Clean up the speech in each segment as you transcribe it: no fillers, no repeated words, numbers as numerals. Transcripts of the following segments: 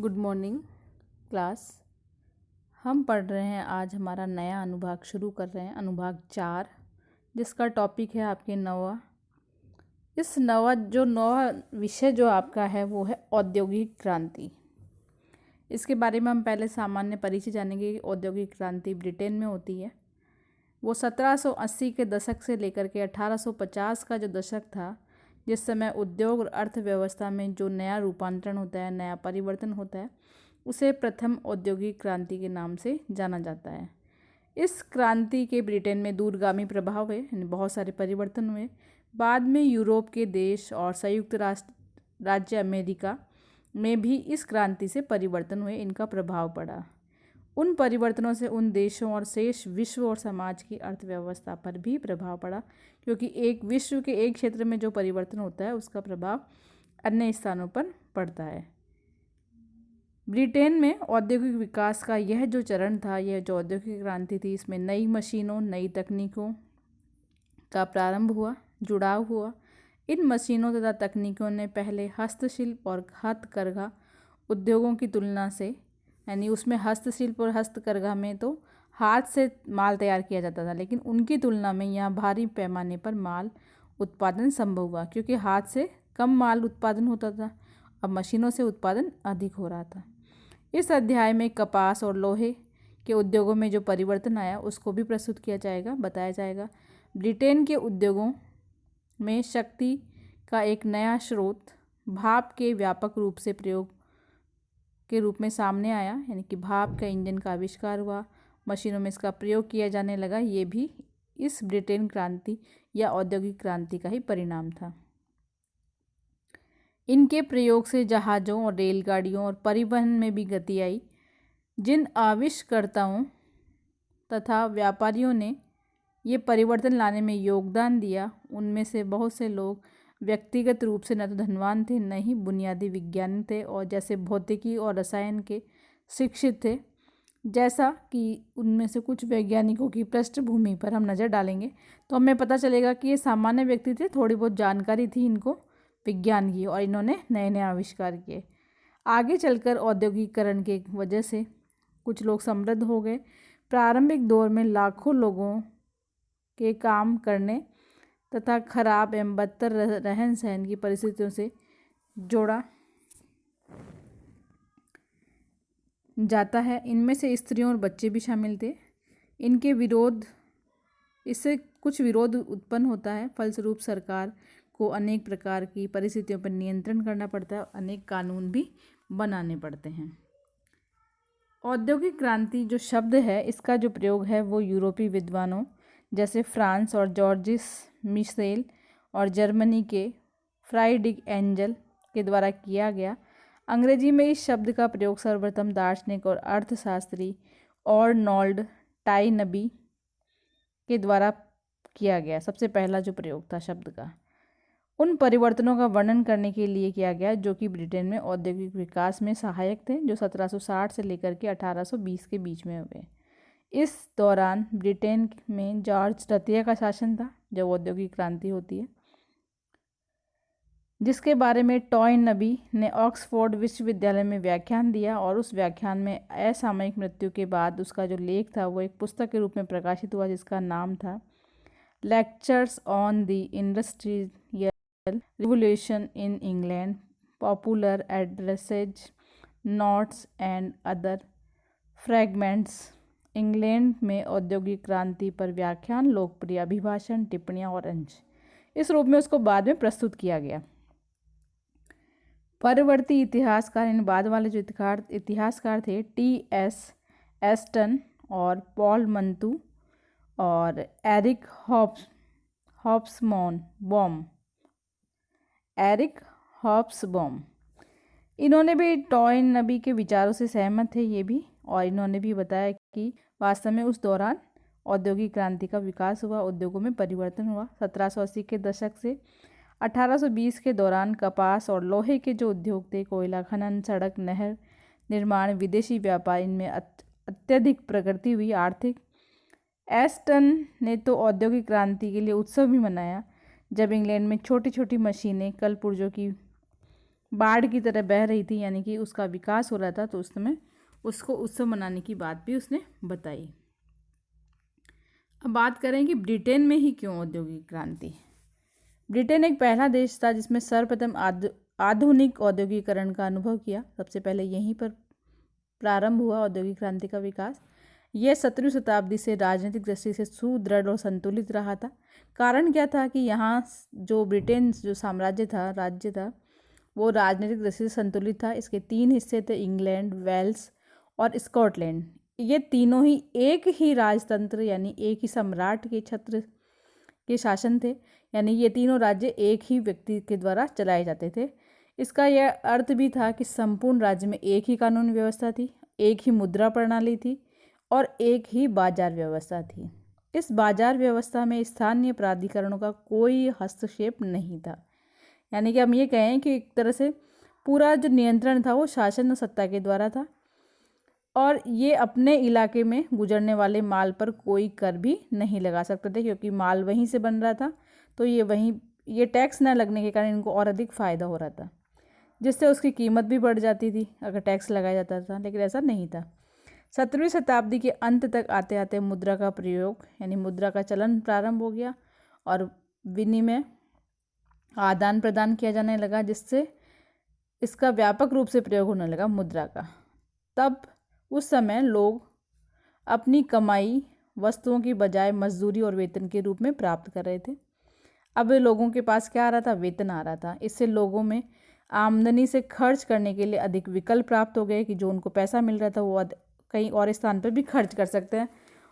Good morning class. हम पढ़ रहे हैं, आज हमारा नया अनुभाग शुरू कर रहे हैं, अनुभाग 4, जिसका टॉपिक है आपके नवा। इस नवा विषय जो आपका है वो है औद्योगिक क्रांति। इसके बारे में हम पहले सामान्य परिचय जानेंगे कि औद्योगिक क्रांति ब्रिटेन में होती है। वो 1780 के दशक से लेकर के 1850 का जो दशक था, जिस समय उद्योग और अर्थव्यवस्था में जो नया रूपांतरण होता है, नया परिवर्तन होता है, उसे प्रथम औद्योगिक क्रांति के नाम से जाना जाता है। इस क्रांति के ब्रिटेन में दूरगामी प्रभाव हुए, यानी बहुत सारे परिवर्तन हुए। बाद में यूरोप के देश और संयुक्त राज्य अमेरिका में भी इस क्रांति से परिवर्तन हुए, इनका प्रभाव पड़ा। उन परिवर्तनों से उन देशों और शेष विश्व और समाज की अर्थव्यवस्था पर भी प्रभाव पड़ा, क्योंकि एक विश्व के एक क्षेत्र में जो परिवर्तन होता है उसका प्रभाव अन्य स्थानों पर पड़ता है। ब्रिटेन में औद्योगिक विकास का यह जो चरण था, यह जो औद्योगिक क्रांति थी, इसमें नई मशीनों, नई तकनीकों का प्रारंभ हुआ, जुड़ाव हुआ। इन मशीनों तथा तकनीकों ने पहले हस्तशिल्प और हथकरघा उद्योगों की तुलना से, यानी उसमें हस्तशिल्प और हस्तकरघा में तो हाथ से माल तैयार किया जाता था, लेकिन उनकी तुलना में यहाँ भारी पैमाने पर माल उत्पादन संभव हुआ, क्योंकि हाथ से कम माल उत्पादन होता था, अब मशीनों से उत्पादन अधिक हो रहा था। इस अध्याय में कपास और लोहे के उद्योगों में जो परिवर्तन आया उसको भी प्रस्तुत किया जाएगा, बताया जाएगा। ब्रिटेन के उद्योगों में शक्ति का एक नया स्रोत भाप के व्यापक रूप से प्रयोग के रूप में सामने आया, यानी कि भाप का इंजन का आविष्कार हुआ, मशीनों में इसका प्रयोग किया जाने लगा। ये भी इस ब्रिटेन क्रांति या औद्योगिक क्रांति का ही परिणाम था। इनके प्रयोग से जहाज़ों और रेलगाड़ियों और परिवहन में भी गति आई। जिन आविष्कर्ताओं तथा व्यापारियों ने ये परिवर्तन लाने में योगदान दिया, उनमें से बहुत से लोग व्यक्तिगत रूप से न तो धनवान थे, न ही बुनियादी विज्ञानी थे, और जैसे भौतिकी और रसायन के शिक्षित थे। जैसा कि उनमें से कुछ वैज्ञानिकों की पृष्ठभूमि पर हम नज़र डालेंगे तो हमें पता चलेगा कि ये सामान्य व्यक्ति थे, थोड़ी बहुत जानकारी थी इनको विज्ञान की, और इन्होंने नए नए आविष्कार किए। आगे चलकर औद्योगिकरण के वजह से कुछ लोग समृद्ध हो गए। प्रारंभिक दौर में लाखों लोगों के काम करने तथा खराब एवं बदतर रहन सहन की परिस्थितियों से जोड़ा जाता है। इनमें से स्त्रियों और बच्चे भी शामिल थे। इससे कुछ विरोध उत्पन्न होता है। फलस्वरूप सरकार को अनेक प्रकार की परिस्थितियों पर नियंत्रण करना पड़ता है, अनेक कानून भी बनाने पड़ते हैं। औद्योगिक क्रांति जो शब्द है, इसका जो प्रयोग है वो यूरोपीय विद्वानों जैसे फ्रांस और जॉर्जिस मिशेल और जर्मनी के फ्राइडरिक एंजल के द्वारा किया गया। अंग्रेजी में इस शब्द का प्रयोग सर्वप्रथम दार्शनिक और अर्थशास्त्री आर्नोल्ड टाइनबी के द्वारा किया गया। सबसे पहला जो प्रयोग था शब्द का, उन परिवर्तनों का वर्णन करने के लिए किया गया जो कि ब्रिटेन में औद्योगिक विकास में सहायक थे, जो 1760 से लेकर के 1820 के बीच में हुए। इस दौरान ब्रिटेन में जॉर्ज तृतीय का शासन था जब औद्योगिक क्रांति होती है, जिसके बारे में टॉयनबी ने ऑक्सफोर्ड विश्वविद्यालय में व्याख्यान दिया, और उस व्याख्यान में असामयिक मृत्यु के बाद उसका जो लेख था वो एक पुस्तक के रूप में प्रकाशित हुआ, जिसका नाम था lectures on the industrial revolution in England, popular addresses, notes and other fragments. England में औद्योगिक क्रांति पर व्याख्यान, लोकप्रिय अभिभाषण, टिप्पणियाँ और अंश, इस रूप में उसको बाद में प्रस्तुत किया गया। परवर्ती इतिहासकार, इन बाद वाले जो इतिहासकार थे, टी.एस. एस्टन और पॉल मंतू और एरिक हॉब्सबॉम, इन्होंने भी टॉयनबी के विचारों से सहमत थे ये भी, और इन्होंने भी बताया कि वास्तव में उस दौरान औद्योगिक क्रांति का विकास हुआ, उद्योगों में परिवर्तन हुआ। 1780 के दशक से 1820 के दौरान कपास और लोहे के जो उद्योग थे, कोयला खनन, सड़क, नहर निर्माण, विदेशी व्यापार, इनमें अत्यधिक प्रगति हुई। आर्थिक एस्टन ने तो औद्योगिक क्रांति के लिए उत्सव भी मनाया, जब इंग्लैंड में छोटी छोटी मशीनें, कल पुर्जों की बाढ़ की तरह बह रही थी, यानी कि उसका विकास हो रहा था। तो उस समय उसको उत्सव मनाने की बात भी उसने बताई। अब बात करें कि ब्रिटेन में ही क्यों औद्योगिक क्रांति। ब्रिटेन एक पहला देश था जिसमें सर्वप्रथम आधुनिक औद्योगिकरण का अनुभव किया। सबसे पहले यहीं पर प्रारंभ हुआ औद्योगिक क्रांति का विकास। यह 17वीं शताब्दी से राजनीतिक दृष्टि से सुदृढ़ और संतुलित रहा था। कारण क्या था कि यहाँ जो ब्रिटेन जो साम्राज्य था, राज्य था, वो राजनीतिक दृष्टि से संतुलित था। इसके 3 हिस्से थे, इंग्लैंड, वेल्स और स्कॉटलैंड। ये तीनों ही एक ही राजतंत्र यानी एक ही सम्राट के छत्र के शासन थे, यानी ये तीनों राज्य एक ही व्यक्ति के द्वारा चलाए जाते थे। इसका यह अर्थ भी था कि संपूर्ण राज्य में एक ही कानून व्यवस्था थी, एक ही मुद्रा प्रणाली थी और एक ही बाजार व्यवस्था थी। इस बाजार व्यवस्था में स्थानीय प्राधिकरणों का कोई हस्तक्षेप नहीं था। यानी कि हम ये कहें कि एक तरह से पूरा जो नियंत्रण था वो शासन सत्ता के द्वारा था और ये अपने इलाके में गुजरने वाले माल पर कोई कर भी नहीं लगा सकते थे, क्योंकि माल वहीं से बन रहा था। तो ये टैक्स न लगने के कारण इनको और अधिक फ़ायदा हो रहा था, जिससे उसकी कीमत भी बढ़ जाती थी अगर टैक्स लगाया जाता था, लेकिन ऐसा नहीं था। 17वीं शताब्दी के अंत तक आते आते मुद्रा का प्रयोग यानी मुद्रा का चलन प्रारंभ हो गया और विनिमय आदान प्रदान किया जाने लगा, जिससे इसका व्यापक रूप से प्रयोग होने लगा मुद्रा का। तब उस समय लोग अपनी कमाई वस्तुओं की बजाय मजदूरी और वेतन के रूप में प्राप्त कर रहे थे। अब लोगों के पास क्या आ रहा था? वेतन आ रहा था। इससे लोगों में आमदनी से खर्च करने के लिए अधिक विकल्प प्राप्त हो गए कि जो उनको पैसा मिल रहा था वो कहीं और स्थान पर भी खर्च कर सकते हैं,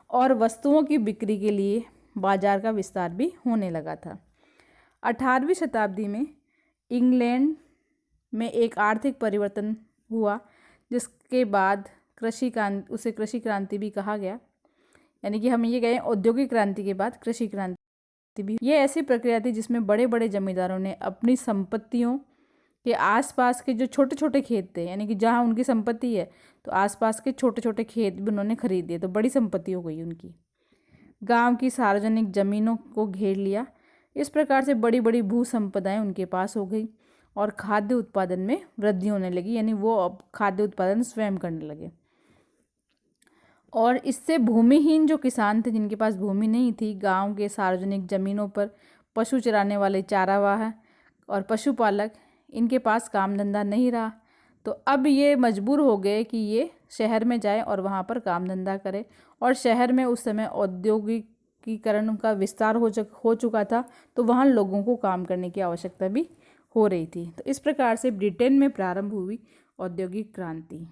और वस्तुओं की बिक्री के लिए बाजार का विस्तार भी होने लगा था। 18वीं शताब्दी में इंग्लैंड में एक आर्थिक परिवर्तन हुआ, जिसके बाद उसे कृषि क्रांति भी कहा गया। यानी कि हम ये कहें औद्योगिक क्रांति के बाद कृषि क्रांति भी। ये ऐसी प्रक्रिया थी जिसमें बड़े बड़े जमींदारों ने अपनी संपत्तियों के आसपास के जो छोटे छोटे खेत थे, यानी कि जहाँ उनकी संपत्ति है तो आसपास के छोटे छोटे खेत भी उन्होंने खरीद लिए, तो बड़ी संपत्ति हो गई उनकी। गांव की सार्वजनिक जमीनों को घेर लिया। इस प्रकार से बड़ी बड़ी भू संपदाएं उनके पास हो गई और खाद्य उत्पादन में वृद्धि होने लगी, यानी वो अब खाद्य उत्पादन स्वयं करने लगे। और इससे भूमिहीन जो किसान थे, जिनके पास भूमि नहीं थी, गांव के सार्वजनिक जमीनों पर पशु चराने वाले चारावाह और पशुपालक, इनके पास काम धंधा नहीं रहा। तो अब ये मजबूर हो गए कि ये शहर में जाए और वहाँ पर काम धंधा करें। और शहर में उस समय औद्योगिकीकरण का विस्तार हो चुका था, तो वहाँ लोगों को काम करने की आवश्यकता भी हो रही थी। तो इस प्रकार से ब्रिटेन में प्रारंभ हुई औद्योगिक क्रांति।